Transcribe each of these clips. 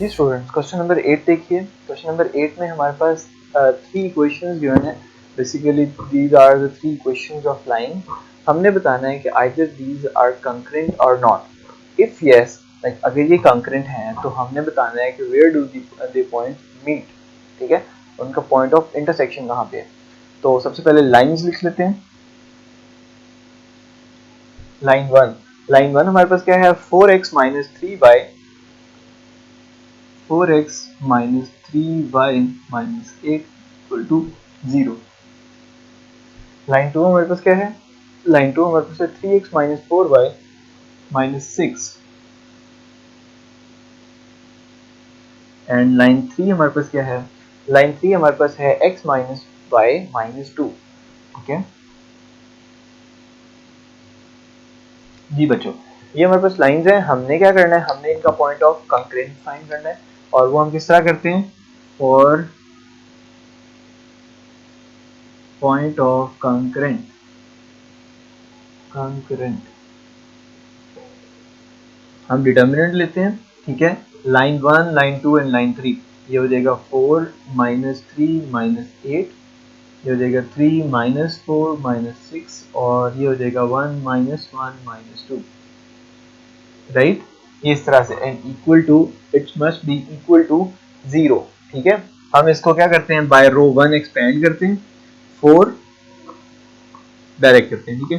जी students, question number 8 देखिए। Question number 8 में हमारे पास 3 इक्वेशंस गिवन है। Basically these are the 3 equations of line. हमने बताना है कि आइदर दीज आर कंकरेंट और नॉट। इफ यस, लाइक अगर ये कंकरेंट हैं तो हमने बताना है कि where do they point meet. ठीक है, उनका पॉइंट ऑफ इंटरसेक्शन कहाँ पे है। तो सबसे पहले लाइंस लिख लेते हैं। लाइन वन हमारे पास क्या है, 4x minus 3y 8 equal to 0। Line two हमारे पास क्या है, लाइन टू हमारे पास है 3x minus 4y minus 6। And line three हमारे पास क्या है, लाइन थ्री हमारे पास है x minus y minus 2। Okay जी बच्चों, ये हमारे पास लाइंस हैं। हमने क्या करना है, हमने इनका पॉइंट ऑफ कंकरेंट फाइंड करना है। और वो हम किस तरह करते हैं, और पॉइंट ऑफ कंकरेंट हम डिटर्मिनेंट लेते हैं। ठीक है, line one, line two and line three. ये हो जाएगा 4 माइनस 3 माइनस 8, ये हो जाएगा 3 माइनस 4 माइनस 6, और ये हो जाएगा 1 माइनस 1 माइनस 2। राइट, इस तरह से, and equal to, it's must be equal to 0। ठीक है, हम इसको क्या करते हैं, बाय रो 1 एक्सपेंड करते हैं, 4 डायरेक्ट करते हैं। ठीक है,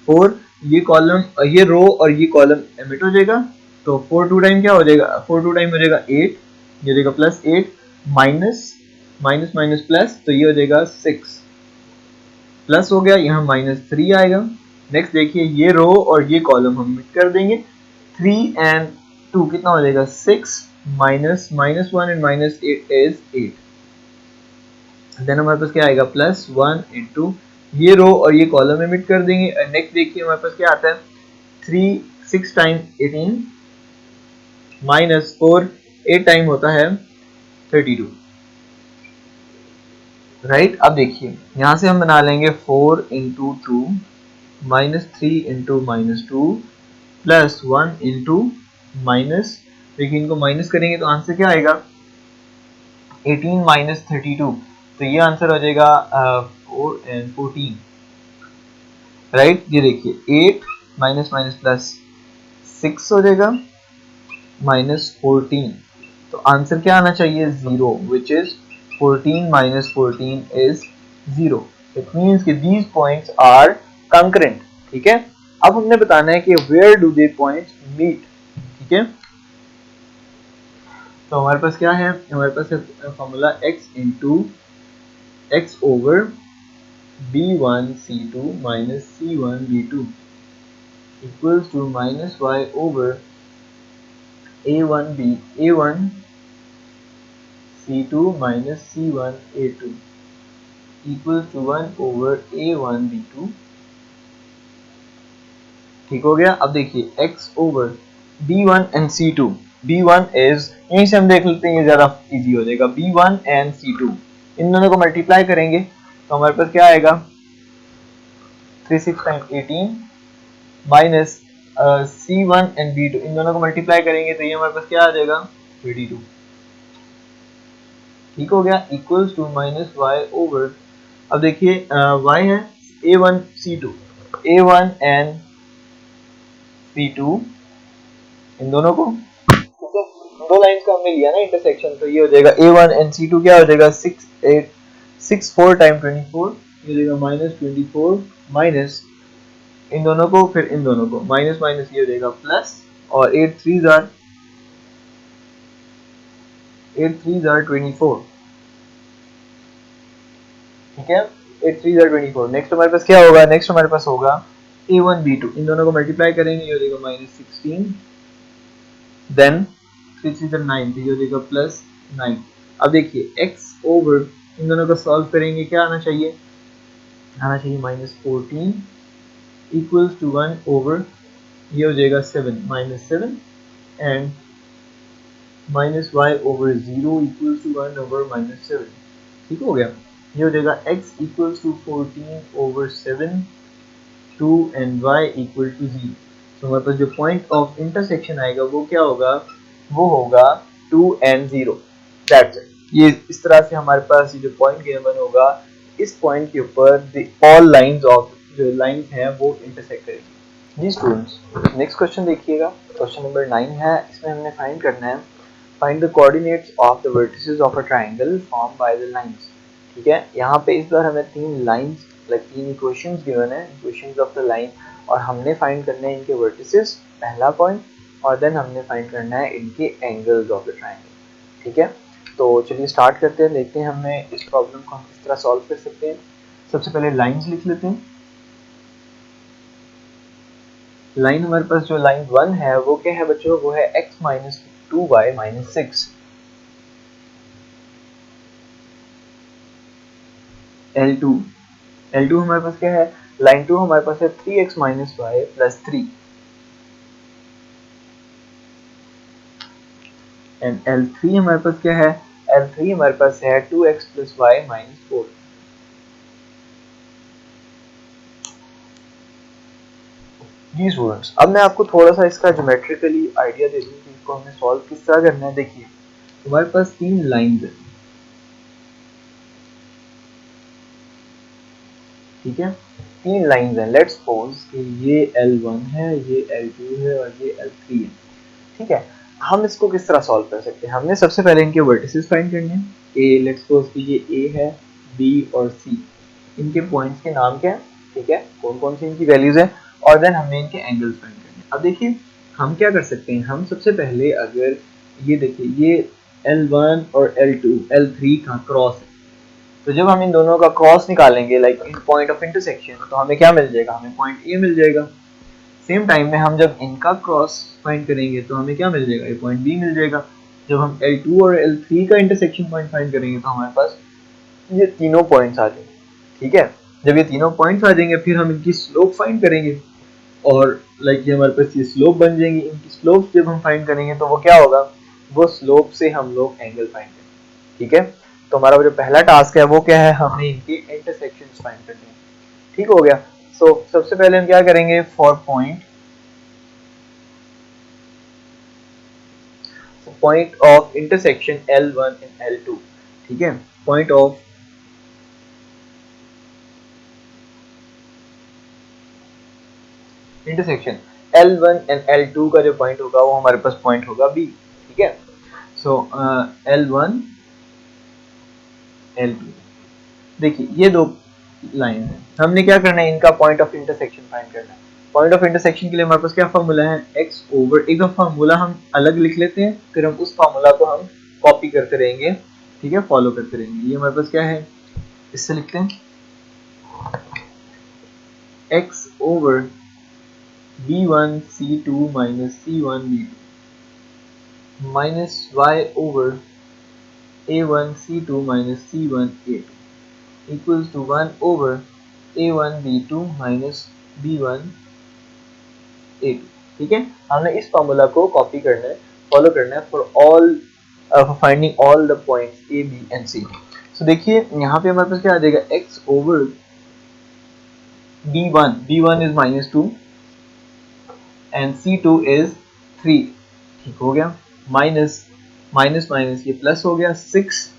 4, ये कॉलम, ये रो और ये कॉलम एमिट हो जाएगा। तो 4 टू टाइम क्या हो जाएगा, 4 टू टाइम हो जाएगा 8, ये हो जाएगा plus 8 minus minus minus plus, तो ये हो जाएगा 6 प्लस हो गया, यहाँ माइनस 3 आएगा। नेक्स्ट देखिए, ये रो और ये कॉलम हम मिट कर देंगे। 3 एंड 2 कितना हो जाएगा, 6 minus minus 1 and minus 8 is 8। Then हमारे पास क्या आएगा, प्लस 1 इंटू ये रो और ये कॉलम में मिट कर देंगे। नेक्स्ट देखिए हमारे पास क्या आता है, 3 6 टाइम 18 माइनस 4 8 टाइम होता है 32। राइट, अब देखिए यहाँ से हम बना लेंगे 4 into 2 minus 3 into minus 2 plus 1 into minus, देखिए इनको माइनस करेंगे तो आंसर क्या आएगा, 18 माइनस 32। तो ये आंसर हो जाएगा 4 एंड 14। राइट, ये देखिए 8 माइनस माइनस प्लस 6 हो जाएगा माइनस 14। तो आंसर क्या आना चाहिए, 0, which is 14 minus 14 is 0। It means कि दीज पॉइंट्स आर कंकरेंट। ठीक है, अब हमने बताना है कि where do they points meet. ठीक है, तो हमारे पास क्या है, हमारे पास है formula x into x over b1 c2 minus c1 b2 equals to minus y over a1 c2 minus c1 a2 equals to 1 over a1 b2। ठीक हो गया। अब देखिए x over b1 and c2, b1 is, यहीं से हम देख लेते हैं, ये ज्यादा इजी हो जाएगा। b1 एंड c2, इन दोनों को मल्टीप्लाई करेंगे तो हमारे पास क्या आएगा, 3 6 time 18 minus c1 and b2, इन दोनों को मल्टीप्लाई करेंगे तो ये हमारे पास क्या आ जाएगा, 32। ठीक हो गया, equals to minus y over, अब देखिए y है a1 c2, a1 and c2, इन दोनों को, दो लाइंस का हमने लिया ना इंटरसेक्शन, तो ये हो जाएगा a1 एंड c2 क्या हो जाएगा, 6 4 टाइम 24, ये हो जाएगा माइनस 24 माइनस इन दोनों को, फिर इन दोनों को माइनस माइनस, ये हो जाएगा प्लस, और 8 3 जार 24। ठीक है, 8 3 जार 24। नेक्स्ट हमारे पास क्या होगा, नेक्स्ट हमारे पास होगा a1 b2, इन दोनों को मल्टीप्लाई करेंगे, ये हो जाएगा माइनस 16, देन 3 3 जार 9, ये हो जाएगा प्लस 9। अब देखिए x ओवर, इन दोनों को सॉल्व करेंगे, क्या आना चाहिए, माइनस 14 इक्वल्स टू 1 ओवर, ये हो जाएगा 7 minus 7, and minus y over 0 equals to 1 over minus 7। ठीक हो गया, ये हो जाएगा x equals to 14 over 7 2 and y equal to 0। तो हमारे पास जो पॉइंट ऑफ इंटरसेक्शन आएगा वो क्या होगा, वो होगा 2 and 0, दैट्स इट। ये इस तरह से हमारे पास ये जो पॉइंट गिवन होगा, इस पॉइंट के ऊपर ऑल लाइंस ऑफ जो लाइंस हैं वो इंटरसेक्ट करेंगी। जी स्टूडेंट्स, नेक्स्ट क्वेश्चन देखिएगा, क्वेश्चन नंबर 9 है। इसमें हमने फाइंड करना है find the coordinates of the vertices of a triangle form by the lines. ठीक है, यहाँ पे इस बार हमें तीन लाइंस तीन इक्वेशंस गिवन है, इक्वेशंस ऑफ द लाइन, और हमने फाइंड करना है इनके वर्टिसेस, पहला पॉइंट, और देन हमने फाइंड करना है इनके एंगल्स ऑफ द ट्रायंगल। ठीक है, तो चलिए स्टार्ट करते हैं, देखते हैं हमें इस प्रॉब्लम को हम किस तरह सॉल्व कर सकते हैं। सबसे पहले लाइंस लिख लेते हैं। लाइन हमारे पास जो लाइन 1 है वो क्या है बच्चों, वो है x minus 2y minus 6। L2 हमारे पास क्या है, लाइन 2 हमारे पास है 3x minus y plus 3, and L3 हमारे पास क्या है, L3 हमारे पास है 2x प्लस y माइनस 4। जी स्टूडेंट्स, अब मैं आपको थोड़ा सा इसका ज्योमेट्रिकली आइडिया दे दूं कि इसको हमें सॉल्व किस तरह करना है। देखिए हमारे पास तीन लाइंस है, ठीक है, तीन लाइंस हैं। लेट्स सपोज कि ये L1 है, ये L2 है और ये L3 है। ठीक है, हम इसको किस तरह सॉल्व कर सकते हैं, हमने सबसे पहले इनके वर्टिसेस फाइंड करने हैं। ए, लेट्स सपोज कि ये A है, B और C, इनके पॉइंट्स के नाम क्या है, ठीक है, कौन कौन सी इनकी वैल्यूज है, और देन हमने इनके एंगल्स फाइंड करने हैं। अब देखिए हम क्या कर सकते हैं, हम सबसे पहले अगर ये देखिए ये L1 और L2 L3 का क्रॉस है, तो जब हम इन दोनों का क्रॉस निकालेंगे like in point of intersection, तो हमें क्या मिल जाएगा, हमें पॉइंट ए मिल जाएगा। सेम टाइम में हम जब इनका क्रॉस फाइंड करेंगे तो हमें क्या मिल जाएगा, ये पॉइंट बी मिल जाएगा। जब हम L2 और L3 का इंटरसेक्शन पॉइंट फाइंड करेंगे तो हमारे पास ये तीनों पॉइंट्स आ जाएंगे। ठीक है, जब ये तीनों पॉइंट्स आ जाएंगे फिर हम इनकी स्लोप फाइंड करेंगे, और ये हमारे पास ये स्लोप बन जाएंगी। इनकी स्लोप जब हम फाइंड करेंगे तो वो क्या होगा, वो स्लोप से हम लोग एंगल फाइंड करेंगे। ठीक है, तो हमारा जो पहला टास्क है वो क्या है, हमें इनकी इंटरसेक्शंस फाइंड करनी है। ठीक हो गया। सो सबसे पहले हम क्या करेंगे, for point of intersection L1 and L2, ठीक है, point of intersection L1 and L2 का जो पॉइंट होगा वो हमारे पास पॉइंट होगा B। ठीक है, सो L1 L2, देखिए ये दो लाइन है, हमने क्या करना है, इनका पॉइंट ऑफ इंटरसेक्शन फाइंड करना है। पॉइंट ऑफ इंटरसेक्शन के लिए हमारे पास क्या फार्मूला है, x ओवर, एक फार्मूला हम अलग लिख लेते हैं, फिर हम उस फार्मूला को हम कॉपी करते रहेंगे, ठीक है, फॉलो करते रहेंगे। ये हमारे पास क्या है, इससे लिखते हैं x over b1 c2 minus c1 b2 minus y over a1 c2 minus c1 a2 equals to 1 over a1 b2 minus b1 a2। ठीक है, हमने इस फार्मूला को कॉपी करना है, फॉलो करना है for all finding all the points A B and C. So देखिए यहाँ पे हमारे पास क्या आ जाएगा, x over b1 is minus 2 and c2 is 3। ठीक हो गया, माइनस माइनस माइनस ये प्लस हो गया, 6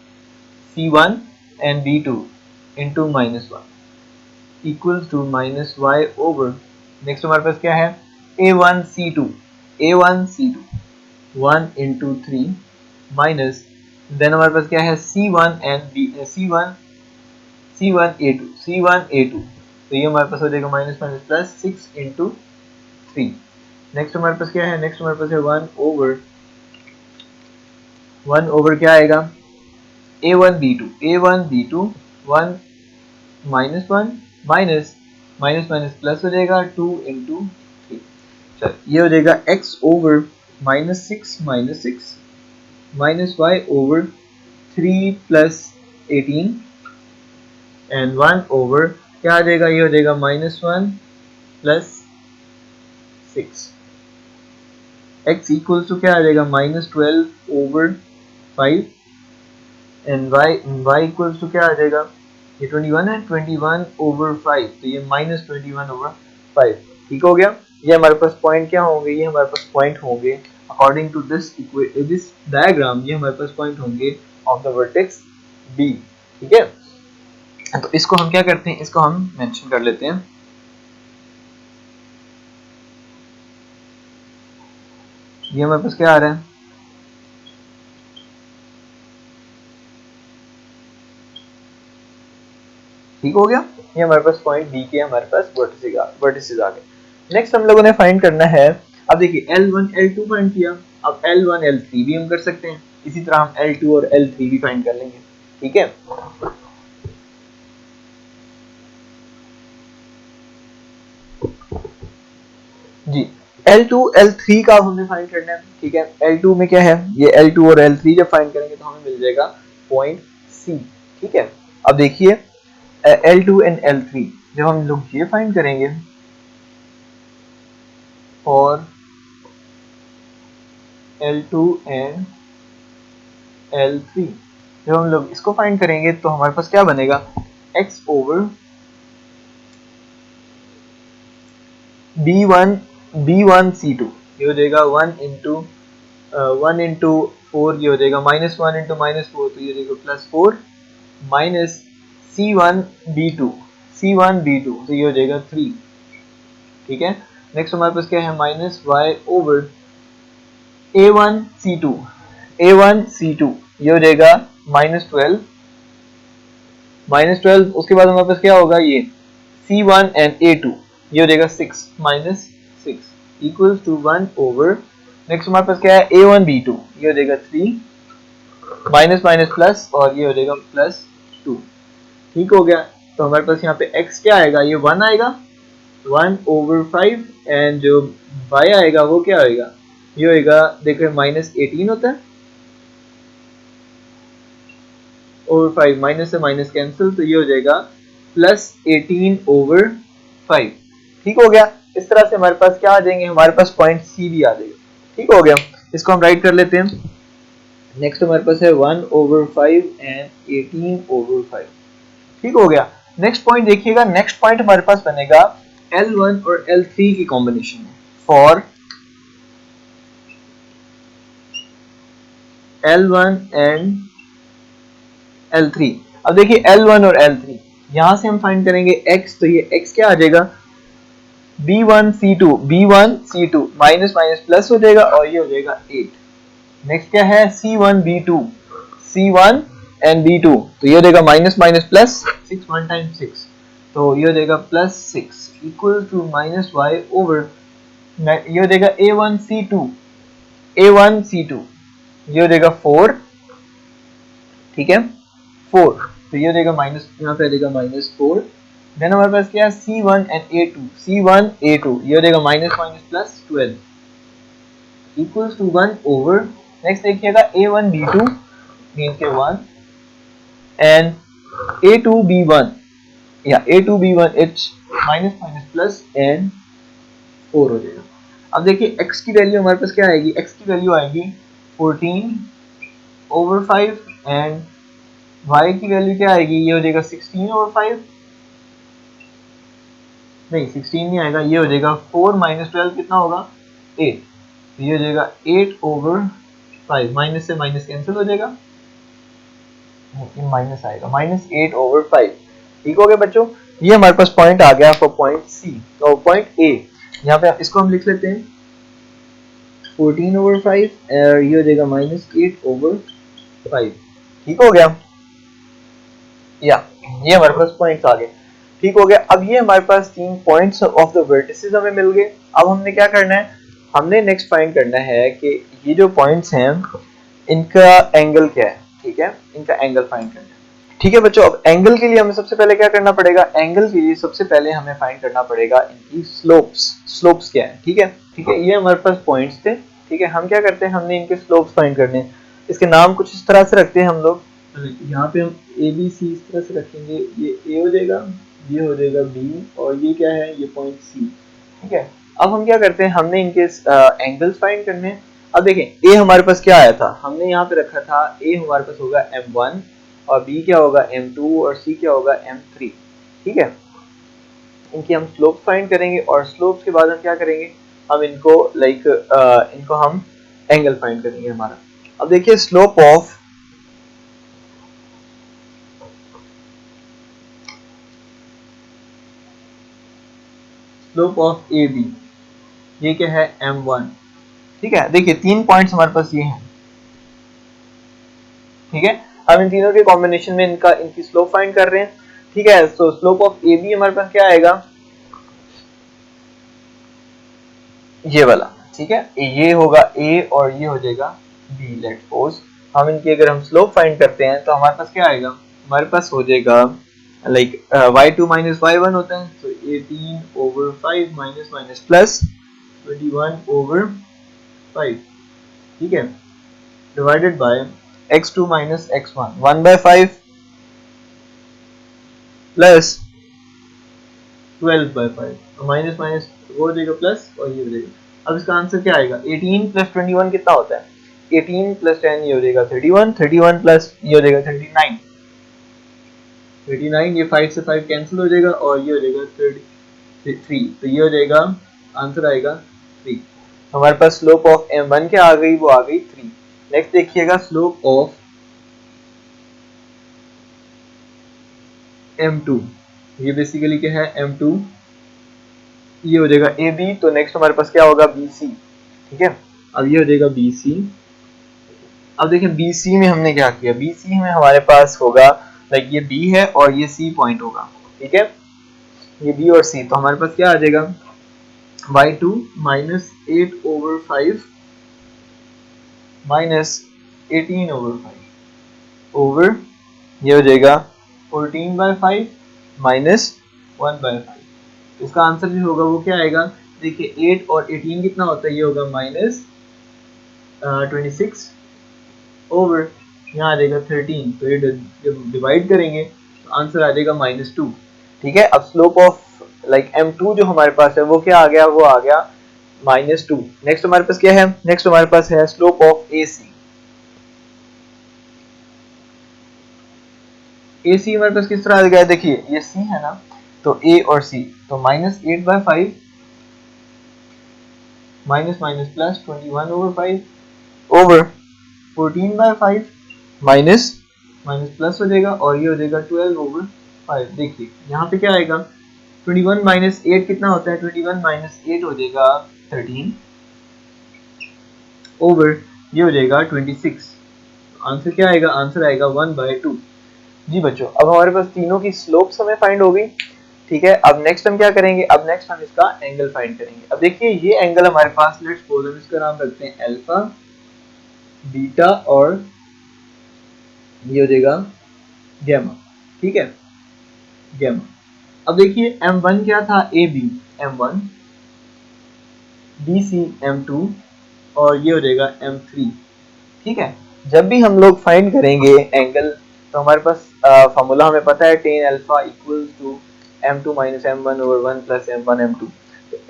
c1 and b2 into minus 1 equals to minus y over, next हमारे पास क्या है, a1 c2 1 into 3 minus, then हमारे पास क्या है, c1 and b c1 a2, तो ये हमारे पास हो जाएगा minus minus plus 6 into 3। Next हमारे पास क्या है, नेक्स्ट हमारे पास है 1 ओवर क्या आएगा, a1 b2 1 minus 1 minus minus minus plus हो जाएगा 2 इंटू 3। चल ये हो जाएगा x over minus 6 minus y over 3 plus 18 and 1 over क्या आ जाएगा, ये हो जाएगा minus 1 plus 6, x equals to क्या आ जाएगा, minus 12 over 5 and y equals to क्या आ जाएगा, ये 21 है, 21 ओवर 5, तो ये माइनस 21 ओवर 5। ठीक हो गया, ये हमारे पास पॉइंट क्या होंगे, ये हमारे पास पॉइंट होंगे अकॉर्डिंग टू दिस डायग्राम ये हमारे पास पॉइंट होंगे ऑफ द वर्टेक्स बी। ठीक है, तो इसको हम क्या करते हैं, इसको हम मेंशन कर लेते हैं। ये हमारे पास क्या आ रहा है, ठीक हो गया। ये हमारे पास पॉइंट बी के हमारे पास वर्टिसेस आ गए। नेक्स्ट हम लोगों ने फाइंड करना है, अब देखिए L1 L2 फाइंड किया, अब L1 L3 भी हम कर सकते हैं, इसी तरह हम L2 और L3 भी फाइंड कर लेंगे। ठीक है, जी L2 L3 का हमने फाइंड करना है। ठीक है, L2 में क्या है, ये L2 और L3 जब फाइंड करेंगे तो हमें मिल जाएगा पॉइंट C। ठीक है, अब देखिए L2 एंड L3 जब हम लोग ये फाइंड करेंगे और L2 एंड L3 जब हम लोग इसको फाइंड करेंगे तो हमारे पास क्या बनेगा, x ओवर B1 C2, ये हो जाएगा 1 इंटू 4, ये हो जाएगा -1 इंटू -4, तो ये हो जाएगा +4 माइनस C1 B2 तो ये हो जाएगा 3। ठीक है, नेक्स्ट हमारे पास क्या है, minus y over A1 C2 ये हो जाएगा -12 उसके बाद हमारे पास क्या होगा, ये C1 एंड A2 ये हो जाएगा 6 इक्वल्स टू 1 ओवर, नेक्स्ट हमारे पास क्या है A1 B2 ये हो जाएगा 3 माइनस माइनस प्लस और ये हो जाएगा +2। ठीक हो गया, तो हमारे पास यहाँ पे x क्या आएगा, ये 1 आएगा 1/5 एंड जो y आएगा वो क्या आएगा, ये होएगा देखो -18 होता है ओवर 5, माइनस से माइनस कैंसिल, तो ये हो जाएगा +18/5। ठीक हो गया, इस तरह से हमारे पास क्या आ जाएंगे, हमारे पास पॉइंट सी भी आ जाएगा। ठीक हो गया, इसको हम राइट कर लेते हैं। नेक्स्ट हमारे पास है 1/5 एंड 18/5। ठीक हो गया, नेक्स्ट पॉइंट देखिएगा, नेक्स्ट पॉइंट हमारे पास बनेगा L1 और L3 की कॉम्बिनेशन में फॉर L1 एंड L3। अब देखिए L1 और L3 यहां से हम फाइंड करेंगे x, तो ये x क्या आ जाएगा, B1 C2 minus minus plus हो जाएगा और ये हो जाएगा 8। नेक्स्ट क्या है C1 एंड B2 तो ये हो जाएगा माइनस माइनस प्लस 6 1 टाइम्स 6 तो ये हो जाएगा +6 इक्वल टू -y ओवर, ये हो जाएगा A1 C2 ये हो जाएगा 4। ठीक है 4, तो ये हो जाएगा माइनस, यहाँ पे आ जाएगा -4। देन हमारे पास क्या है C1 एंड A2 ये हो जाएगा minus minus plus 12 equals to 1 over, next देखिएगा A1B2 मीन्स के 1 एंड A2B1 या A2B1 it's minus minus plus and 4 हो जाएगा। अब देखिए x की वैल्यू हमारे पास क्या आएगी, x की वैल्यू आएगी 14/5 एंड y की वैल्यू क्या आएगी, ये हो जाएगा 16/5, नहीं 16 नहीं आएगा, ये हो जाएगा 4 माइनस 12 कितना होगा 8, तो ये हो जाएगा 8/5, माइनस से माइनस कैंसिल हो जाएगा, माइनस आएगा -8/5। ठीक हो गया बच्चों, ये हमारे पास पॉइंट आ गया फॉर पॉइंट सी। तो पॉइंट ए यहाँ पे इसको हम लिख लेते हैं 14/5 और ये हो जाएगा -8/5। ठीक हो गया, या ये हमारे पास पॉइंट्स आ गए। ठीक हो गया, अब ये हमारे पास 3 पॉइंट्स ऑफ द वर्टिसेस हमें मिल गए। अब हमने क्या करना है, हमने नेक्स्ट फाइंड करना है कि ये जो पॉइंट्स हैं इनका एंगल क्या है। ठीक है, इनका एंगल फाइंड करना है। ठीक है बच्चों, अब एंगल के लिए हमें सबसे पहले क्या करना पड़ेगा, एंगल के लिए सबसे पहले हमें फाइंड करना पड़ेगा इनकी स्लोप्स क्या है। ठीक है, ये हमारे पास पॉइंट्स थे। ठीक है, हम क्या करते हैं, हमने इनके स्लोप्स फाइंड करने हैं। इसके नाम कुछ इस तरह से रखते हैं हम लोग, यहाँ पे हम ए बी सी इस तरह से रखेंगे, ये ए हो जाएगा, ये हो जाएगा बी और ये क्या है, ये पॉइंट सी। ठीक है, अब हम क्या करते हैं, हमने इनके एंगल्स फाइंड करने हैं। अब देखें ए हमारे पास क्या आया था, हमने यहाँ पे रखा था ए हमारे पास होगा m1 और बी क्या होगा m2 और सी क्या होगा m3। ठीक है, इनकी हम स्लोप फाइंड करेंगे और स्लोप्स के बाद हम क्या करेंगे, हम इनको इनको हम एंगल फाइंड करेंगे हमारा। अब देखिए स्लोप ऑफ ए बी, ये क्या है m1, ठीक है। देखिए 3 पॉइंट्स हमारे पास ये हैं, ठीक है। अब इन तीनों के कॉम्बिनेशन में इनकी स्लोप फाइंड कर रहे हैं, ठीक है। So slope of A B हमारे पास क्या आएगा, ये वाला, ठीक है। ये होगा a और ये हो जाएगा b। लेट्स सपोज हम इनकी अगर हम स्लोप फाइंड करते हैं तो हमारे पास क्या आएगा, हमारे पास हो जाएगा लाइक y2 माइनस y1 होता है, तो 18/5 माइनस माइनस प्लस 21/5, ठीक है, divided by x2 minus x1 1/5 plus 12/5, minus minus वो हो जाएगा प्लस और ये हो जाएगा। अब इसका आंसर क्या आएगा, 18 प्लस 21 कितना होता है, 18 प्लस 10 ये हो जाएगा 31, 31 प्लस ये हो जाएगा 39, 39, ये 5 से 5 कैंसिल हो जाएगा और ये हो जाएगा 33, तो ये हो जाएगा आंसर आएगा 3। हमारे पास स्लोप ऑफ m1 क्या आ गई, वो आ गई 3। नेक्स्ट देखिएगा स्लोप ऑफ m2, ये बेसिकली क्या है m2, ये हो जाएगा ए बी, तो नेक्स्ट हमारे पास क्या होगा बी सी, ठीक है। अब ये हो जाएगा बी सी। अब देखिए बी सी में हमने क्या किया, बी सी में हमारे पास होगा लाइक ये बी है और ये सी पॉइंट होगा, ठीक है, ये बी और सी, तो हमारे पास क्या आ जाएगा y2 माइनस 8/5 माइनस 18/5 ओवर ये हो जाएगा 14/5 माइनस 1/5। इसका आंसर जो होगा वो क्या आएगा, देखिए 8 और 18 कितना होता है, ये होगा माइनस 26 ओवर यहाँ आ जाएगा 13, तो ये जब डिवाइड करेंगे तो आंसर आ जाएगा -2, ठीक है। अब स्लोप ऑफ लाइक m2 जो हमारे पास है वो क्या आ गया, वो आ गया -2। नेक्स्ट हमारे पास क्या है, नेक्स्ट हमारे पास है स्लोप ऑफ AC। AC हमारे पास किस तरह आ गया, देखिए ये C है ना, तो A और C, तो -8/5 minus minus plus 21/5 over 14/5 minus minus plus हो जाएगा और ये हो जाएगा 12/5। देखिए यहाँ पे क्या आएगा, 21 माइनस 8 कितना होता है, 21 माइनस 8 हो जाएगा 13 ओवर ये हो जाएगा 26। आंसर क्या आएगा, आंसर आएगा 1/2। जी बच्चों, अब हमारे पास तीनों की स्लोप्स हमें फाइंड हो गई, ठीक है। अब नेक्स्ट हम क्या करेंगे, अब नेक्स्ट हम इसका एंगल फाइंड करेंगे। अब देखिए ये एंगल हमारे पास, लेट्स सपोज हम इसका नाम रखते हैं अल्फा, बीटा और ये हो जाएगा गैमा, ठीक है, गैमा। अब देखिए m1 क्या था, A B m1, BC m2 और ये हो जाएगा m3, ठीक है। जब भी हम लोग फाइंड करेंगे एंगल तो हमारे पास फॉर्मूला हमें पता है, tan alpha equals to m2 minus m1 over 1 plus m1 m2।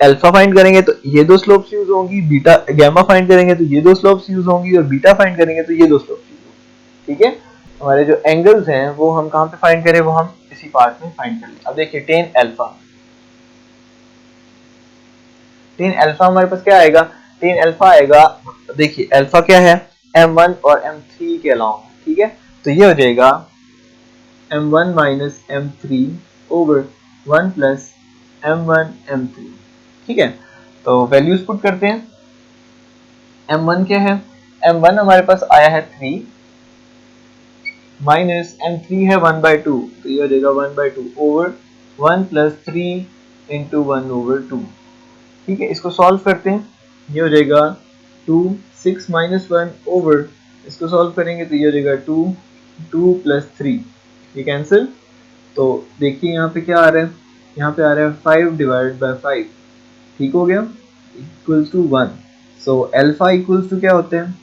Alpha find करेंगे तो ये दो स्लोप्स यूज होंगी, बीटा गैमा फाइंड करेंगे तो ये दो स्लोप्स यूज होंगी और बीटा फाइंड करेंगे तो ये दो स्लोप्स यूज होंगी, ठीक है। हमारे जो एंगल्स हैं वो हम कहाँ पे फाइंड करें, वो हम इसी पार्ट में फाइंड कर लें। अब देखिए tan अल्फा हमारे पास क्या आएगा, tan अल्फा आएगा, देखिए अल्फा क्या है, m1 और m3 के अलावा, ठीक है, तो ये हो जाएगा m1 minus m3 over 1 plus m1 m3, ठीक है। तो वैल्यूज पुट करते हैं, m1 क्या है, m1 हमारे पास आया है 3 माइनस m3 है 1/2, तो ये हो जाएगा 1/2 ओवर 1 प्लस 3 इंटू 1 ओवर 2, ठीक है। इसको सॉल्व करते हैं, ये हो जाएगा 2 6 माइनस 1 ओवर, इसको सॉल्व करेंगे तो ये हो जाएगा 2 2 प्लस 3, ये कैंसिल। तो देखिए यहाँ पे क्या आ रहा है, यहाँ पे आ रहा है 5 डिवाइडेड बाय 5, ठीक हो गया, equals to 1। So alpha equals to क्या होते हैं,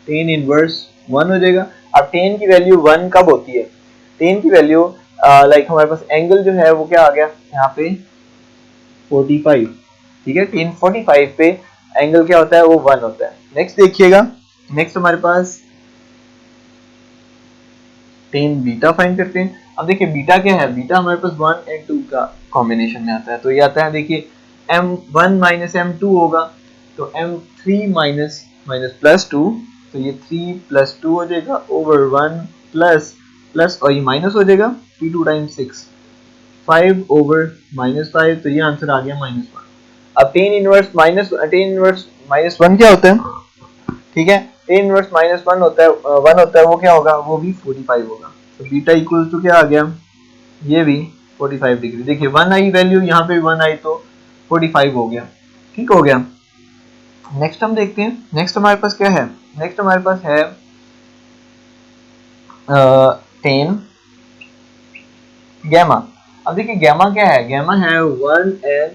tan इनवर्स 1 हो जाएगा। अब tan की वैल्यू 1 कब होती है, tan की वैल्यू लाइक हमारे पास एंगल जो है वो क्या आ गया यहाँ पे 45, ठीक है, tan 45 पे एंगल क्या होता है, वो 1 होता है। नेक्स्ट देखिएगा, नेक्स्ट हमारे पास tan बीटा फाइंड करते हैं। अब देखिए बीटा क्या है, बीटा हमारे पास 1 एंड 2 का कॉम्बिनेशन में आता है, तो ये आता है देखिए m1 माइनस m2 होगा, तो m3 माइनस माइनस प्लस 2, तो ये 3 प्लस 2 हो जाएगा ओवर 1 प्लस प्लस, और ये माइनस हो जाएगा 3 2 टाइम्स 6, 5 ओवर माइनस 5, तो ये आंसर आ गया -1। अब टेन इनवर्स माइनस 1 क्या होता है? ठीक है, टेन इनवर्स -1 होता है, 1 होता है, वो क्या होगा? वो भी 45 होगा। तो बीटा इक्वल टू क्या आ गया? ये भी 45 डिग्री। देखिए 1 आई वैल्यू, यहाँ पे 1 आई तो 45 हो गया। ठीक हो गया। नेक्स्ट हम देखते हैं, नेक्स्ट हमारे पास क्या है? नेक्स्ट हमारे पास है 10 गैमा। अब देखिए गैमा क्या है? गैमा है 1 एंड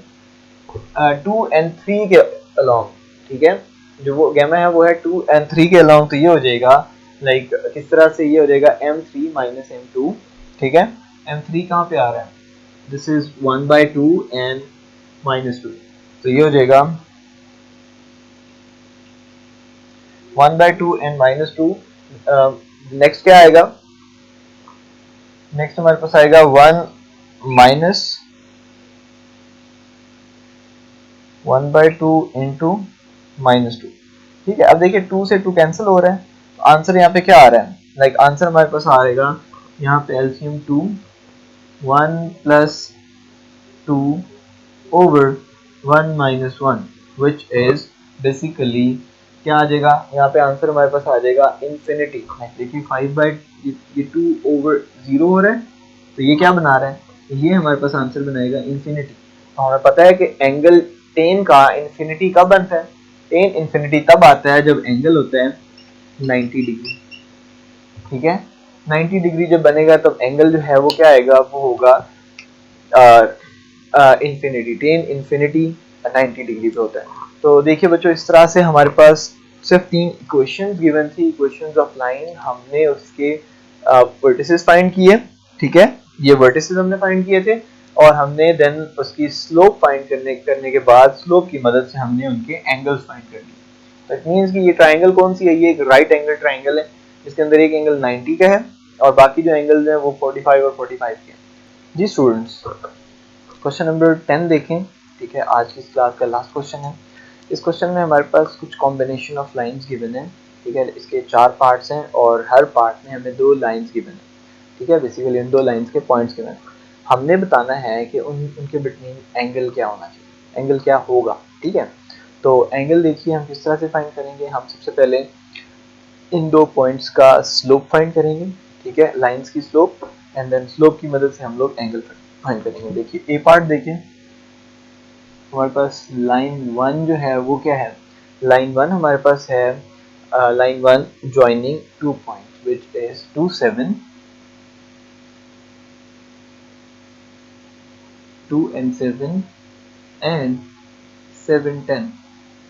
2 एंड 3 के अलोंग। ठीक है, जो वो गैमा है वो है 2 एंड 3 के अलोंग। तो ये हो जाएगा लाइक किस तरह से? ये हो जाएगा m3 माइनस m2। ठीक है, m3 कहाँ पे आ रहा है? दिस इज 1/2 एंड -2, तो ये हो जाएगा 1/2 एंड -2। नेक्स्ट क्या आएगा? नेक्स्ट हमारे पास आएगा 1 माइनस 1/2 इंटू -2। ठीक है, अब देखिए 2 से 2 कैंसिल हो रहा है, तो आंसर यहाँ पे क्या आ रहा है? लाइक आंसर हमारे पास आएगा यहाँ पे LCM 2, 1 plus 2 over 1 minus 1, which is basically क्या आ जाएगा? यहाँ पे आंसर हमारे पास आ जाएगा इन्फिनिटी। देखिए 5/, ये 2 ओवर 0 हो रहा है, तो ये क्या बना रहा है? ये हमारे पास आंसर बनाएगा इन्फिनिटी। तो हमें पता है कि एंगल टेन का इन्फिनिटी कब बनता है? टेन इन्फिनिटी तब आता है जब एंगल होता है 90 डिग्री। ठीक है, 90 डिग्री जब बनेगा तब एंगल जो है वो क्या आएगा? वो होगा इन्फिनिटी। टेन इन्फिनिटी 90 डिग्री पे होता है। तो देखिए बच्चों, इस तरह से हमारे पास सिर्फ 3 इक्वेशंस गिवन थी, इक्वेशंस ऑफ लाइन। हमने उसके वर्टिसेस फाइंड किए। ठीक है, ये वर्टिसेस हमने फाइंड किए थे, और हमने देन उसकी स्लोप फाइंड करने के बाद स्लोप की मदद से हमने उनके एंगल्स फाइंड कर लिए। दैट मींस कि ये ट्रायंगल कौन सी है? ये एक राइट एंगल ट्रायंगल है, जिसके अंदर एक एंगल 90 का है और बाकी जो एंगल्स हैं वो 45 और 45 के हैं। जी स्टूडेंट्स, क्वेश्चन नंबर 10 देखें। ठीक है, आज की क्लास का लास्ट क्वेश्चन है। इस क्वेश्चन में हमारे पास कुछ कॉम्बिनेशन ऑफ लाइंस गिवन है। ठीक है, इसके 4 पार्ट्स हैं और हर पार्ट में हमें 2 लाइंस गिवन है। ठीक है, बेसिकली इन 2 लाइंस के पॉइंट्स गिवन है। हमने बताना है कि उनके बिटवीन एंगल क्या होना चाहिए, एंगल क्या होगा। ठीक है, तो एंगल देखिए हम किस तरह से फाइंड करेंगे। हम सबसे पहले इन 2 पॉइंट्स का स्लोप फाइंड करेंगे। ठीक है, लाइंस की स्लोप, एंड देन स्लोप की मदद से हम लोग एंगल फाइंड करेंगे। देखिए ए पार्ट देखें, हमारे पास लाइन 1 जो है वो क्या है? लाइन 1 हमारे पास है line 1 joining 2 point which is 2 7, 2 and 7 and 7 10,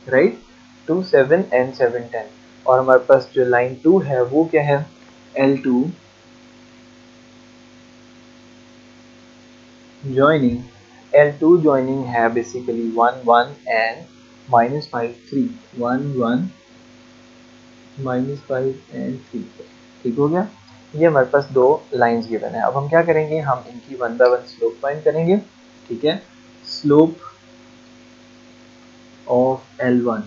right? 2 7 and 7 10। और हमारे पास जो लाइन 2 है वो क्या है? L2 joining, L2 joining है basically 1 1 and -5 3, 1 1 -5 and 3। ठीक हो गया, ये हमारे पास 2 लाइंस गिवन है। अब हम क्या करेंगे? हम इनकी 1 बाय 1 स्लोप फाइंड करेंगे। ठीक है, स्लोप ऑफ L1,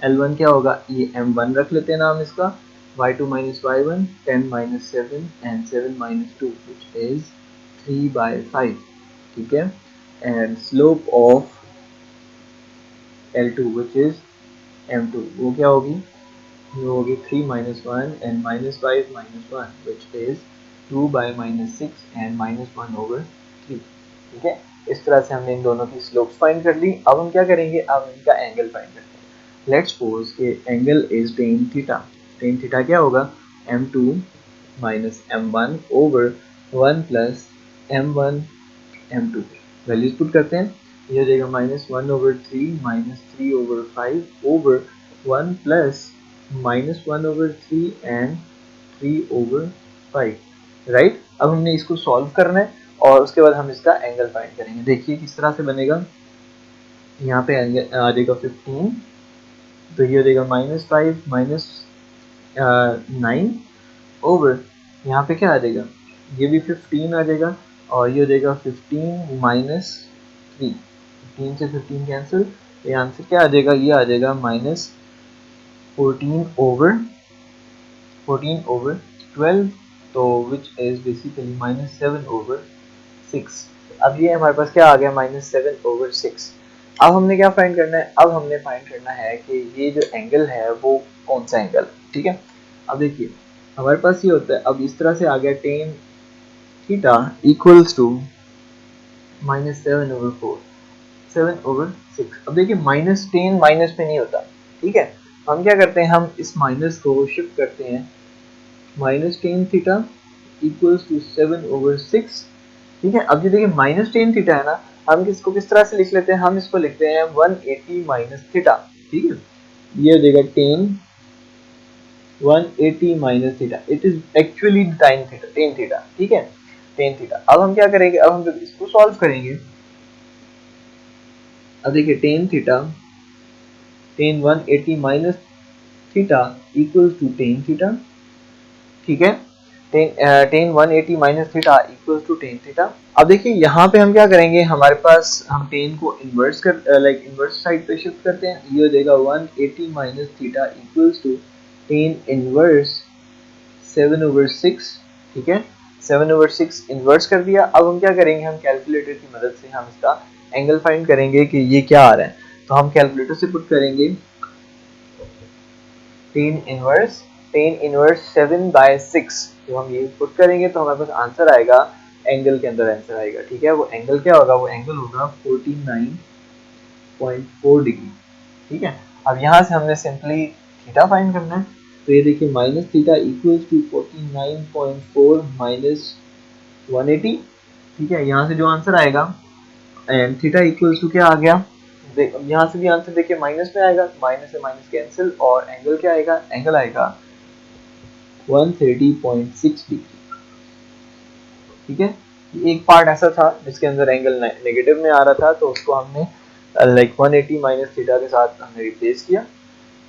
L1 क्या होगा? ये M1 रख लेते हैं नाम इसका, y2 minus y1, 10 minus 7 and 7 minus 2 which is 3/5। ठीक है, and slope of L2 which is M2, वो क्या होगी? वो होगी 3 minus 1 and -5 minus 1 which is 2/-6 and -1 over 3। ठीक है, इस तरह से हमने इन दोनों की स्लोप फाइंड कर ली। अब हम क्या करेंगे? अब इनका एंगल फाइंड करते हैं। लेट्स सपोज के angle is tan theta. Tan theta क्या होगा? m2 minus m1 over 1 plus m1 m2। Values put करते हैं, ये हो जाएगा -1/3 -3/5 ओवर 1 प्लस -1/3 एंड 3/5। राइट, अब हमने इसको सॉल्व करना है और उसके बाद हम इसका एंगल फाइंड करेंगे। देखिए किस तरह से बनेगा। यहाँ पे एंगल आ जाएगा 15, तो ये हो जाएगा -5 -9 ओवर, यहाँ पे क्या आ जाएगा? ये भी 15 आ जाएगा, और ये हो जाएगा 15 माइनस 3, 15 से 15 कैंसिल, तो ये आंसर क्या आ जाएगा? ये आ जाएगा -3 14 over 12, तो विच इज बेसिकली -7/6। अब ये हमारे पास क्या आ गया, -7/6। अब हमने क्या फाइंड करना है, अब हमने फाइंड करना है कि ये जो एंगल है वो कौन सा एंगल, ठीक है। अब देखिए हमारे पास ये होता है, अब इस तरह से आ गया tan थीटा इक्वल्स टू -7/4, 7/6। अब देखिए माइनस टेन माइनस पे नहीं होता, ठीक है। हम क्या करते हैं, हम इस माइनस को शिफ्ट करते हैं, -tan थीटा इक्वल्स टू 7/6, ठीक है। अब ये देखिए -tan थीटा है ना, हम इसको किस तरह से लिख लेते हैं, हम इसको लिखते हैं 180 माइनस थीटा, ठीक है। ये हो जाएगा tan 180 minus theta, it is actually tan theta, ठीक है, tan थीटा। अब हम क्या करेंगे, अब हम जब इसको सॉल्व करेंगे, अब देखिए tan 180 minus theta equals to tan theta, ठीक है। tan 180 minus theta equals to tan theta. अब देखिए यहाँ पे हम क्या करेंगे, हमारे पास हम tan को इन्वर्स कर लाइक इन्वर्स साइड पे शिफ्ट करते हैं, ये हो जाएगा 180 minus theta equals to tan inverse 7/6, ठीक है। 7/6 इन्वर्स कर दिया। अब हम क्या करेंगे, हम कैलकुलेटर की मदद से हम इसका एंगल फाइंड करेंगे कि ये क्या आ रहा है। तो हम कैलकुलेटर से पुट करेंगे tan इनवर्स 7/6, तो हम ये पुट करेंगे तो हमारे पास आंसर आएगा, एंगल के अंदर आंसर आएगा, ठीक है। वो एंगल क्या होगा, वो एंगल होगा 49.4 डिग्री, ठीक है। अब यहाँ से हमने सिंपली थीटा फाइंड करना है, तो ये देखिए minus theta equals to 49.4 minus 180, ठीक है। यहाँ से जो आंसर आएगा, एंड थीटा इक्वल्स टू क्या आ गया, यहाँ से भी आंसर देखिए माइनस में आएगा, माइनस से माइनस कैंसिल, और एंगल क्या आएगा, एंगल आएगा 130.6 डिग्री, ठीक है। एक पार्ट ऐसा था जिसके अंदर एंगल नेगेटिव में आ रहा था, तो उसको हमने लाइक 180 माइनस थीटा के साथ हमने रिप्लेस किया,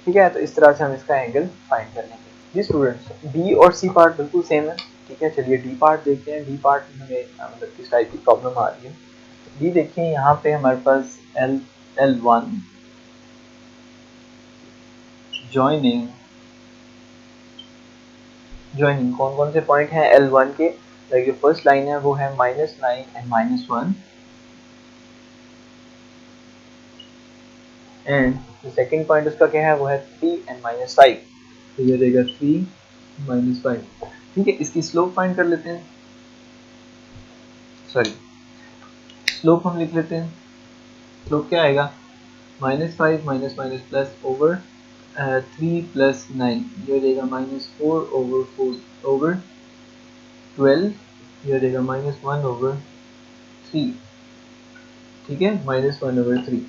ठीक है। तो इस तरह से हम इसका एंगल फाइंड कर लेंगे। जी स्टूडेंट्स, डी और सी पार्ट बिल्कुल सेम है, ठीक है। चलिए डी पार्ट देखते हैं, डी पार्ट में हमें मतलब किस टाइप की प्रॉब्लम आ रही है। डी देखिए यहाँ पे हमारे पास L1 जॉइनिंग कौन कौन से पॉइंट हैं L1 के, लाइक जो फर्स्ट लाइन है वो है -9 एंड -1, एंड जो सेकंड पॉइंट उसका क्या है, वो है 3 एंड -5, तो ये रहेगा 3 -5, ठीक है। इसकी स्लोप फाइंड कर लेते हैं, सॉरी स्लोप हम लिख लेते हैं। स्लोप क्या आएगा, -5 minus minus plus over 3 plus 9, ये हो जाएगा -4/4/12, ये हो जाएगा -1/3, ठीक है, -1/3।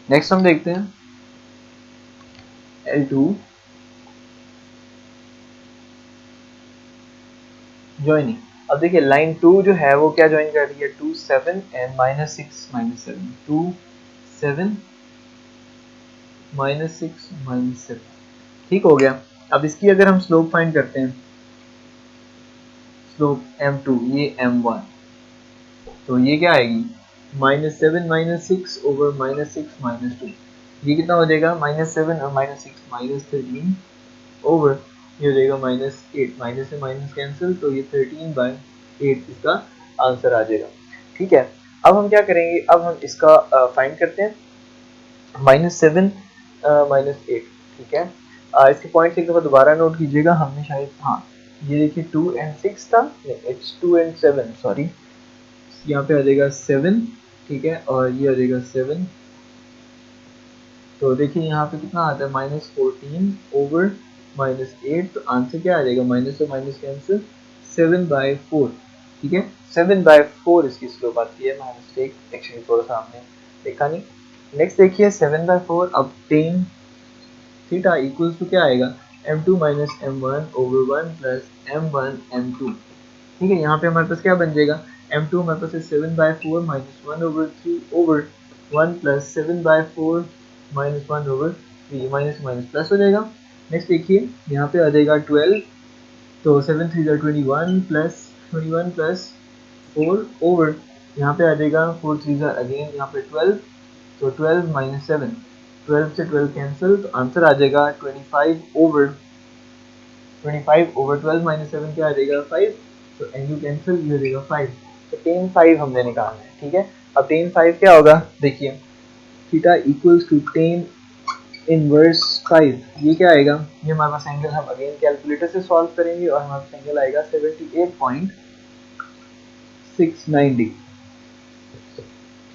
नेक्स्ट हम देखते हैं L2 ज्वाइनिंग। अब देखिए लाइन 2 जो है वो क्या ज्वाइन कर रही है, 2 7 एंड -6 -7, 2 7 -6 -7, ठीक हो गया। अब इसकी अगर हम स्लोप फाइंड करते हैं, स्लोप m2, ये m1, तो ये क्या आएगी, -7 -6/-6 -2, ये कितना हो जाएगा, -7 और -6 -13 ओवर, ये हो जाएगा -8, माइनस से माइनस कैंसिल, तो ये 13/8 इसका आंसर आ जाएगा, ठीक है। अब हम क्या करेंगे, अब हम इसका फाइंड करते हैं, -7 -8, ठीक है। इसके पॉइंट्स एक दफ़ा दोबारा नोट कीजिएगा, हमने शायद, हाँ ये देखिए 2 एंड 6 था, इट्स 2 एंड 7, सॉरी, यहाँ पे आ जाएगा 7, ठीक है, और ये आ जाएगा 7, तो देखिए यहाँ पे कितना आता है, -14/-8, तो आंसर क्या आ जाएगा, माइनस से माइनस कैंसिल, 7/4, ठीक है, 7/4 इसकी स्लोप आती है। मिस्टेक एक्चुअली थोड़ा सा हमने देखा नहीं। नेक्स्ट देखिए 7/4, अब tan थीटा इक्वल्स टू क्या आएगा, m2 minus m1/1 plus m1 m2, ठीक है। यहाँ पे हमारे पास क्या बन जाएगा, m2 हमारे पास है 7/4 -1/3 over 1 plus 7/4 -1/3, minus minus plus हो जाएगा। नेक्स्ट देखिए यहाँ पे आ जाएगा 12, तो 7 3 21 प्लस 4 ओवर, यहाँ पे आ जाएगा 4 3 अगेन यहाँ पे 12, तो 12 -7, 12 से 12 कैंसिल, तो आंसर आ जाएगा 25/12 माइनस 7 क्या आ जाएगा 5, तो एन यू कैंसिल, ये हो जाएगा 5। तो tan 5 हमने निकालना है, ठीक है। अब tan 5 क्या होगा, देखिए theta equals to tan inverse 5, ये क्या आएगा, ये हमारे पास एंगल, हम अगेन कैलकुलेटर से सॉल्व करेंगे और हमारे पास एंगल आएगा 78.69 डिग्री,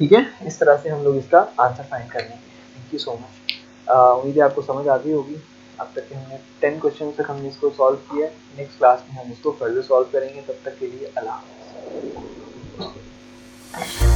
ठीक है। इस तरह से हम लोग इसका आंसर फाइंड कर लेंगे। Thank you so much. उम्मीद है आपको समझ आ गई होगी। अब तक के हमने 10 क्वेश्चन तक हमने इसको सॉल्व किया है। नेक्स्ट क्लास में हम इसको फर्दर सॉल्व करेंगे। तब तक के लिए अल्लाह हाफ़िज़।